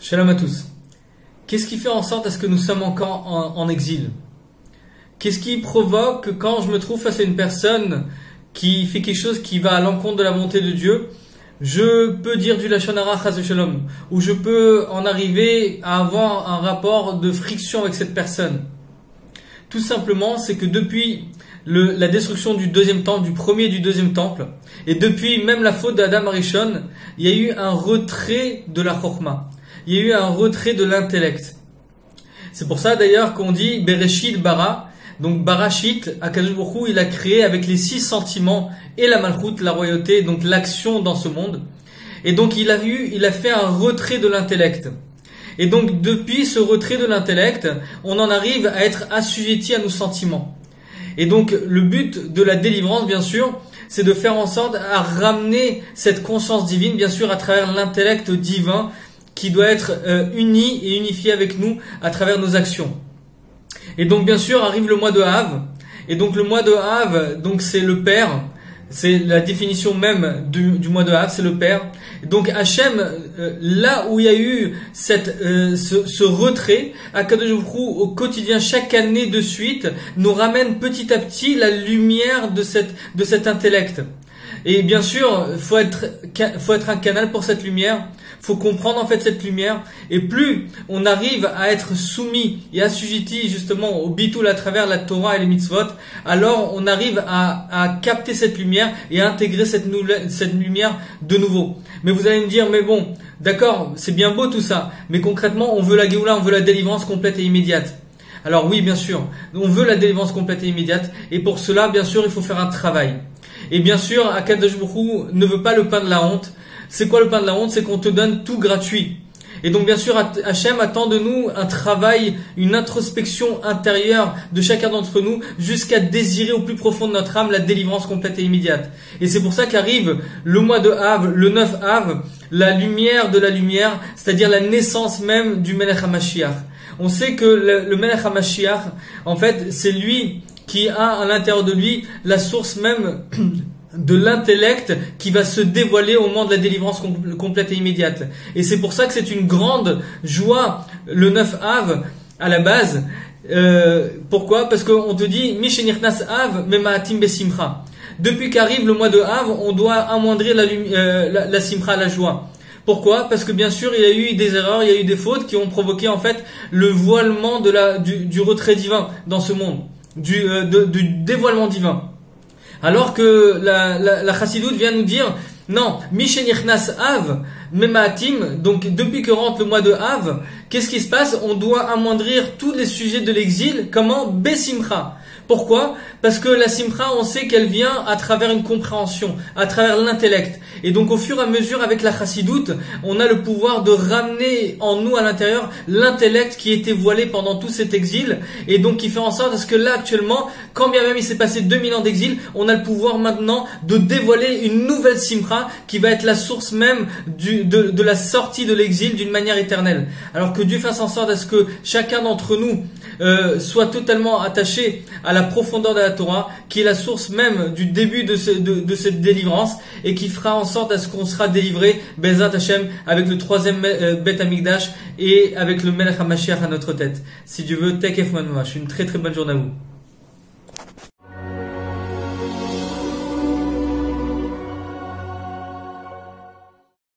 Shalom à tous. Qu'est-ce qui fait en sorte à ce que nous sommes encore en exil? Qu'est-ce qui provoque que quand je me trouve face à une personne qui fait quelque chose qui va à l'encontre de la volonté de Dieu, je peux dire du Lachon Hara Chas v'Shalom, ou je peux en arriver à avoir un rapport de friction avec cette personne? Tout simplement, c'est que depuis la destruction du deuxième temple, du premier et du deuxième temple, et depuis même la faute d'Adam Arishon, il y a eu un retrait de la Chokhmah. Il y a eu un retrait de l'intellect. C'est pour ça d'ailleurs qu'on dit Bereshit bara, donc Barashit, Akadosh Baruch Hu, il a créé avec les 6 sentiments et la Malchut, la royauté, donc l'action dans ce monde. Et donc il a fait un retrait de l'intellect. Et donc depuis ce retrait de l'intellect, on en arrive à être assujetti à nos sentiments. Et donc le but de la délivrance, bien sûr, c'est de faire en sorte à ramener cette conscience divine, bien sûr, à travers l'intellect divin qui doit être uni et unifié avec nous à travers nos actions. Et donc bien sûr arrive le mois de Av. Et donc le mois de Av, donc c'est le Père. C'est la définition même du mois de Av, c'est le Père. Donc Hachem, là où il y a eu ce retrait, Akadosh Baruch Hu, au quotidien, chaque année de suite, nous ramène petit à petit la lumière de cet intellect. Et bien sûr, faut être un canal pour cette lumière. Faut comprendre en fait cette lumière. Et plus on arrive à être soumis et assujetti justement au bitoul à travers la Torah et les mitzvot, alors on arrive à capter cette lumière et à intégrer cette lumière de nouveau. Mais vous allez me dire, mais bon, d'accord, c'est bien beau tout ça, mais concrètement, on veut la Géoula, on veut la délivrance complète et immédiate. Alors oui, bien sûr, on veut la délivrance complète et immédiate, et pour cela, bien sûr, il faut faire un travail. Et bien sûr, Akadosh Baruch Hu ne veut pas le pain de la honte. C'est quoi le pain de la honte? C'est qu'on te donne tout gratuit. Et donc bien sûr, Hachem attend de nous un travail, une introspection intérieure de chacun d'entre nous jusqu'à désirer au plus profond de notre âme la délivrance complète et immédiate. Et c'est pour ça qu'arrive le mois de Av, le 9 Av, la lumière de la lumière, c'est-à-dire la naissance même du Melech HaMashiach. On sait que le Melech HaMashiach, en fait, c'est lui qui a à l'intérieur de lui la source même de l'intellect qui va se dévoiler au moment de la délivrance complète et immédiate. Et c'est pour ça que c'est une grande joie le 9 Av à la base. Pourquoi? Parce qu'on te dit Mishenirnas Av memaatim besimcha. Depuis qu'arrive le mois de Av, on doit amoindrir la simcha, la joie. Pourquoi? Parce que bien sûr il y a eu des erreurs, il y a eu des fautes qui ont provoqué en fait le voilement du retrait divin dans ce monde, du dévoilement divin. Alors que la Chassidoute vient nous dire, non, Mishenirnas Av, Memaatim, donc depuis que rentre le mois de Av, qu'est-ce qui se passe? On doit amoindrir tous les sujets de l'exil, comment? Besimcha. Pourquoi? Parce que la simcha, on sait qu'elle vient à travers une compréhension, à travers l'intellect. Et donc au fur et à mesure, avec la chassidoute, on a le pouvoir de ramener en nous à l'intérieur l'intellect qui était voilé pendant tout cet exil. Et donc qui fait en sorte à ce que là actuellement, quand bien même il s'est passé 2000 ans d'exil, on a le pouvoir maintenant de dévoiler une nouvelle simcha qui va être la source même de la sortie de l'exil d'une manière éternelle. Alors que Dieu fasse en sorte à ce que chacun d'entre nous soit totalement attaché à la profondeur de la Torah, qui est la source même du début de cette délivrance, et qui fera en sorte à ce qu'on sera délivré, Bezat Hashem, avec le 3e Bet Hamikdash et avec le Melech HaMashiach à notre tête. Si Dieu veut, Tekef Manouach. Une très très bonne journée à vous.